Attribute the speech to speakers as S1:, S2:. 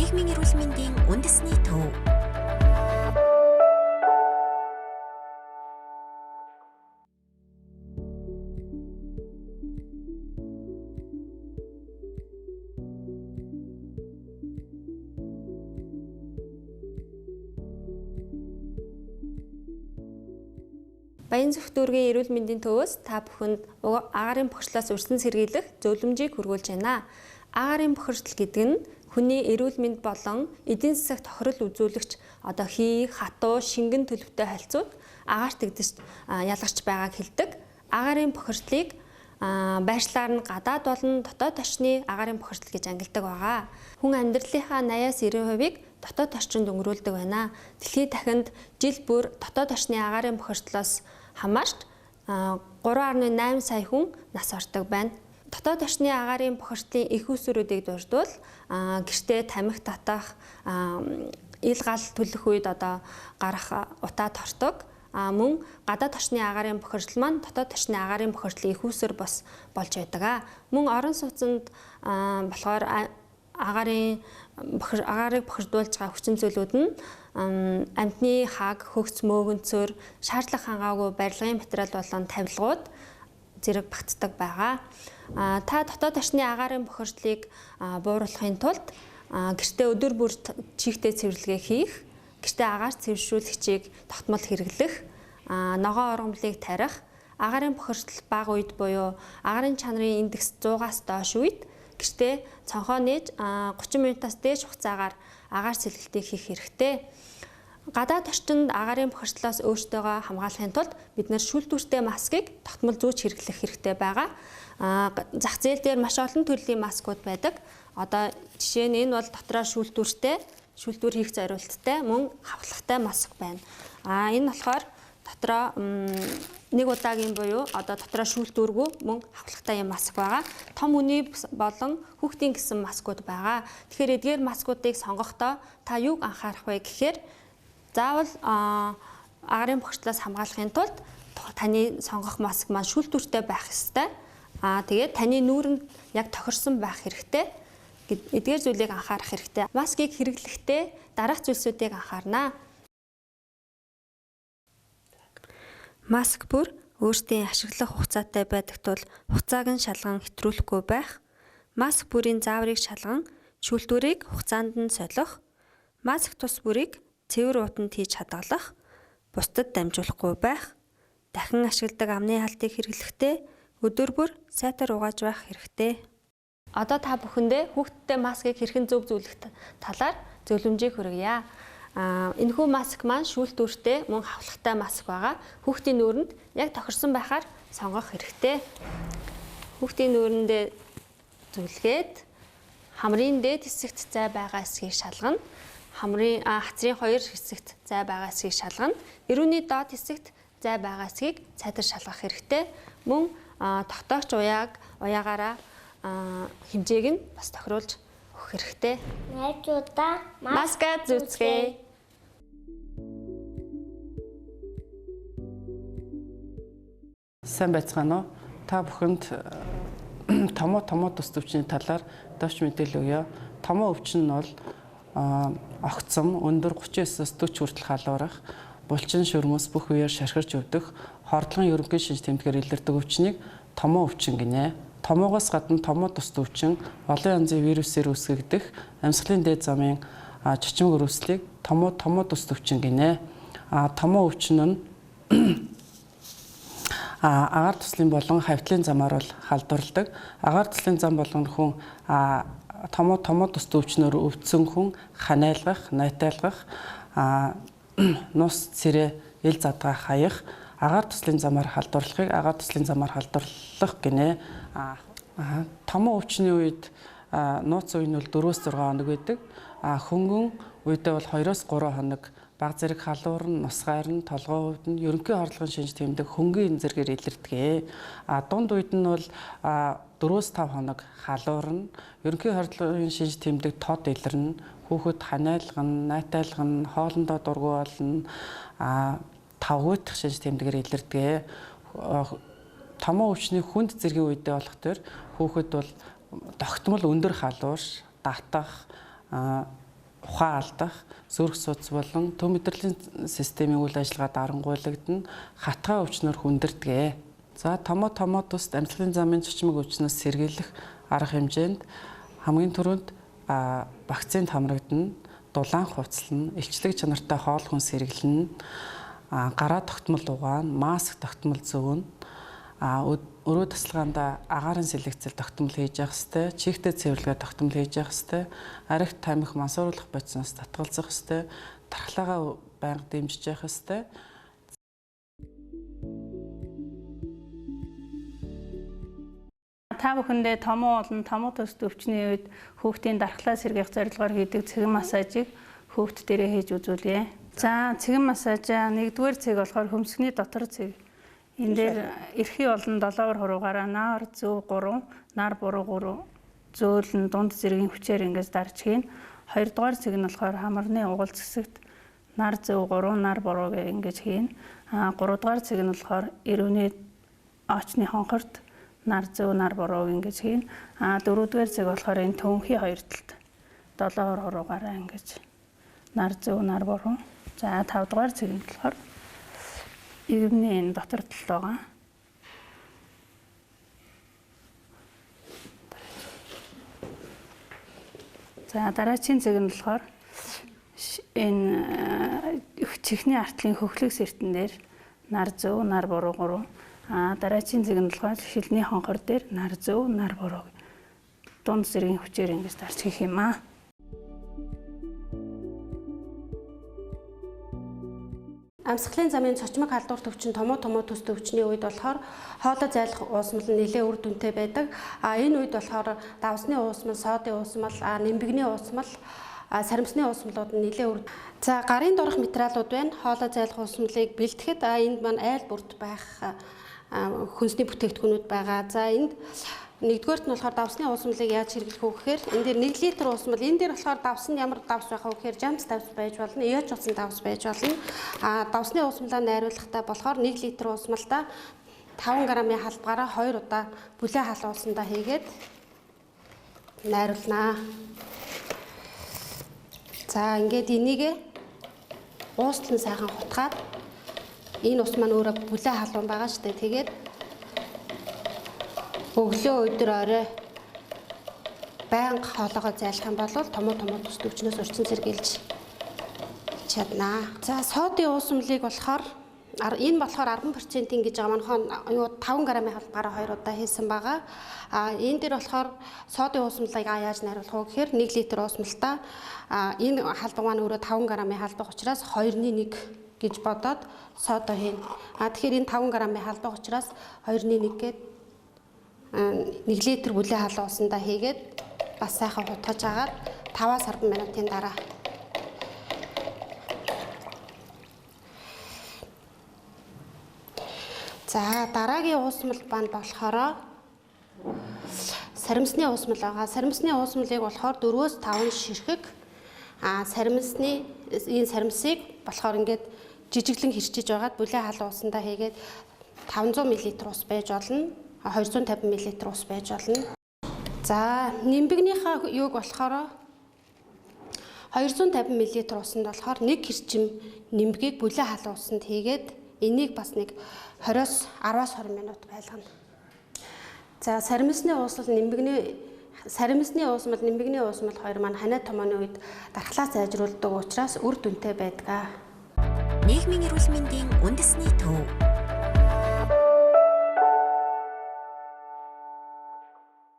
S1: нийгмийн эрүүл мэндийн үндэсний төв. Баянзүх дүүргийн эрүүл мэндийн төвөөс та бүхэнд агаарын бохирдлоос өрсөн сэргийлэх зөвлөмжийг хүргүүлж байна. Агаарын бохирдол гэдэг нь хүний эрүүл мэнд болон эдийн засагт тохирол үзүүлэгч хий, хатуу, шингэн төлөвтэй харилцууд агаарт тэгдэс ялгарч байгааг хэлдэг. Агаарын бохирдлыг байршлаар нь гадаад болон дотоод орчны агаарын бохирдол гэж ангилдаг байгаа. Хүн амьдралынхаа 80-90%-ийг дотоод орчинд өнгөрүүлдэг байна. Дэлхийд дахинд жил бүр дотоод орчны агаарын бохирдлоос хамаарч 3.8 сая хүн нас ордог байна. Дотоод орчны агаарын бохирдлын их үүсвэрүүдийг дурдвал гэртээ тамхи татах, ил гал төлөх үед гарах утаа тортог. Мөн гадаад орчны агаарын бохирдол маань дотоод орчны агаарын бохирдлын их үүсвэр бас болж байдаг. Мөн орон сууцнд болохоор агаарыг бохирдуулж байгаа хүчин зүйлүүд нь амьтны хаг, хөгц, мөөгөнцөр, шаардлага хангаагүй барилгын материал болон тавилгууд зэрэг багтдаг байгаа. Та дотоод орчны агаарын бохирдлыг бууруулахын тулд гэртээ өдөр бүр чихтэй цэвэрлэгээ хийх, гэртээ агаар цэвэршүүлэгчийг тогтмол хэрэглэх, ногоон ургамлыг тарих, агаарын бохирдол бага үед буюу агаарын чанарын индекс 100-аас доош үед гэртээ цонхоо нээж 30 минутаас дээш хугацаагаар агаар сэлгэлтийг хийх хэрэгтэй. Гадаад орчинд агаарын бохирдлоос өөртөөгөө хамгаалахын тулд бид нэр шүүлтүүртэй маскыг тогтмол зүүж хэрэглэх хэрэгтэй байгаа. Зах зээл дээр маш олон төрлийн маскууд байдаг. Жишээ нь энэ бол дотроо шүүлтүүр хийх зориулттай мөн хавхлагтай маск байна. Энэ болохоор дотроо нэг удаагийн буюу дотроо шүүлтүүргүй мөн хавхлагтай юм маск байгаа. Том хүний болон хүүхдийн гэсэн маскууд байгаа. Тэгэхээр эдгээр маскуудыг сонгохдоо та юуг анхаарах вэ гэхээр заавал агаарын бохирдлоос хамгаалахын тулд таны сонгох маск маань шүүлтүүртэй байх ёстой. Тэгээд таны нүүрэнд яг тохирсон байх хэрэгтэй. Эдгээр зүйлийг анхаарах хэрэгтэй. Маскыг хэрэглэхдээ дараах зүйлсүүдийг анхаарнаа. Маск бүр өөртөө ашиглах хугацаатай байдаг тул хугацааг нь шалган хэтрүүлэхгүй байх. Маск бүрийн зааврыг шалган шүүлтүүрийг хугацаанд нь солих. Маск тус бүрийг цэвэр уутанд хийж хадгалах. Бусдад дамжуулахгүй байх. Дахин ашигладаг амны халтыг хэрэглэхдээ өдөр бүр сайтар угааж байх хэрэгтэй. Та бүхэндээ хүүхдтэй маскыг хэрхэн зөв зөвлөх талаар зөвлөмжийг хүргье. Энэхүү маск маань шүүлтүүртэй мөн хавхлагтай маск байгаа. Хүүхдийн нүүрэнд яг тохирсон байхаар сонгох хэрэгтэй. Хүүхдийн нүүрэндээ зүлгээд хамрын дээд хэсэгт зай байгаа эсгийг шалгана. Хацрын хоёр хэсэгт зай байгаа эсгийг шалгана. Эрүүний доод хэсэгт зай байгаа эсгийг цайтар шалгах хэрэгтэй. Мөн тогтоогч уяагаараа хэмжээг нь бас тохируулж өгөх хэрэгтэй.
S2: Найзуудаа
S1: маска зүүцгээе.
S3: Сайн байцгаана уу? Та бүхэнд томоо тус өвчний талаар товч мэдээлэл өгье. Томоо өвчин нь бол огцом өндөр 39-с 40 хүртэл халуурах, булчин шүрмэс бүх үеэр шархирч өвдөх, хордлогын ерөнхий шинж тэмдгээр илэрдэг өвчнийг томоо өвчин гинэ. Томоогоос гадна томоо тус өвчин олон янзын вирусээр үүсгэгдэх амьсгалын дээд замын чичмэг өрөөслийг томоо тус өвчин гинэ. Томоо өвчин нь агаар туслын болон хавьтлын замаар бол халдварладаг. Агаар туслын зам болгон хүн томоо тус өвчнөөр өвдсөн хүн ханиалгах, найтайлгах, нус цэрэ ил задгаа хаях, агаар туслын замаар халдварлахыг агаар туслын замаар халдварлах гинэ. Томоо өвчний үед нууц үе нь бол 4-6 хоног байдаг. Хөнгөн үедээ бол 2-3 хоног баг зэрэг халуурн, нусгаар нь, толгой хувьд нь ерөнхий хорлогын шинж тэмдэг хөнгөн зэргээр илэрдэг. Дунд үед нь бол 4-5 хоног халуурн, ерөнхий хорлогын шинж тэмдэг тод илэрнэ. Хүүхэд ханиалгана, найтайлгана, хоолндоо дургу болно, тавгуйтах шинж тэмдгээр илэрдэг. Томоо өвчний хүнд зэргийн үедээ болох төр хүүхэд бол тогтмол өндөр халуурш, татах, ухаан алдах, зүрх судас болон төв мэдрэлийн системийн үйл ажиллагаа дарангуйлагдана, хатгай өвчнөр хүндэрдэг. За томоо тусд амьсгалын замын цочмог өвчнөөс сэргийлэх арга хэмжээнд хамгийн түрүүнд вакцинд хамрагдана, дулаан хувцлана, илчлэг чанартай хоол хүнс сэргэлнэ, гараа тогтмол угаана, маск тогтмол зөөнө, өрөө тасалгаанда агаарын сэлгэцэл тогтмол хийж явах ёстой, чихтэй цэвэрлэгээ тогтмол хийж явах ёстой, аригт тамхи мансууруулах бодисноос татгалзах ёстой, тархлагаа байнга дэмжиж явах ёстой.
S2: Та бүхэндээ томоо болон томоо төсд өвчний үед хүүхдийн дархлаа сэргээх зорилгоор хийдэг цэгэн массажийг хүүхд дээрээ хийж үзүүлье. За цэгэн массаж 1-р цэг болохоор хөмсгний дотор цэг. Энэ дээр эрхий болон долоовор хуруугаараа нар зөв 3, нар буруу 3 зөөлн дунд зэргийн хүчээр ингэж дарж хийн. 2-р цэг нь болохоор хамарны угал зэсэгт нар зөв 3, нар буруу гэж ингэж хийн. 3-р цэг нь болохоор эрүүний очны хонхорт нар зөв нар буруу ингэж хийн. 4-р цэг болохоор энэ төнхий хоёр талд долоовор хуруугаараа ингэж нар зөв нар буруу. За 5-р цэг нь болохоор иргэний энэ дотор талд байгаа. За дараагийн цэг нь болохоор энэ чихний артлын хөхлөг сэртэн дээр нар зөв нар буруу 3. Дараагийн цэг нь болохоор шилний хонхор дээр нар зөв нар буруу дунд зэргийн хүчээр ингэж дарж хийх юм аа.
S4: Амьсгалын замын цочмог халдварт өвчин томоо төс өвчний үед болохоор хоолой зайлах уусмал нь нэлээд үр дүнтэй байдаг. Энэ үед болохоор давсны уусмал, соодын уусмал, нимбэгний уусмал, саримсны уусмалууд нь нэлээд үр. За гарын дорох материалууд байна. Хоолой зайлах уусмалыг бэлтгэхэд энд маань айл бүрт байх хүнсний бүтээгдэхүүнүүд байгаа. За энд нэгдүгээрт нь болохоор давсны уусмалыг яаж хэрэглэх вэ гэхээр энэ дээр 1 литр уусмал, энэ дээр болохоор давс нь ямар давс байх вэ гэхээр жамс давс байж болно, яач усан давс байж болно. Давсны уусмалаа найруулахтаа болохоор 1 литр уусмалдаа 5 грамын халбгаараа 2 удаа бүлээн хал уулсандаа хийгээд найруулнаа. За ингээд энийг ууслан сайхан хутгаад энэ ус маань өөрөө бүлээн халуун байгаа шүү дээ. Тэгээд өглөө өдөр орой байнга хоолоогоо зайлах юм бол томоо төс өвчнөөс урьдчилан сэргийлж чаднаа. За соодын уусмалыг болохоор энэ болохоор 10% гэж байгаа маань 5 грамын халбгаараа 2 удаа хийсэн байгаа. Энэ дээр болохоор соодын уусмалыг яаж найруулах вэ гэхээр 1 литр уусмалтаа энэ халбаг маань өөрөө 5 грамын халбаг учраас 2-1 гэж бодоод соодоо хийн. Тэгэхээр энэ 5 грамын халбаг учраас 2-1 гээд 1 литр бүлээн хал уусандаа хийгээд бас сайхан хутгаж агаад 5-10 минутын дараа за дараагийн уусмал банд болохоор саримсны уусмал байгаа. Саримсны уусмалыг болохоор 4-5 ширхэг энэ саримсыг болохоор ингээд жижиглэн хэрчиж байгаад бүлээн хал уусандаа хийгээд 500 мл ус байж болно. 250 мл ус байж болно. За нимбэгнийхаа юуг болохоор 250 мл усанд болохоор 1 хэрчим нимбэгийг бүлээн хал усанд хийгээд энийг бас нэг 20-10 минут байлгана. За саримсны уусмал нимбэгний уусмал хоёр маань ханаа томооны үед дархлаа сайжруулдаг учраас үр дүнтэй байдаг.
S5: Нийгмийн эрүүл мэндийн үндэсний төв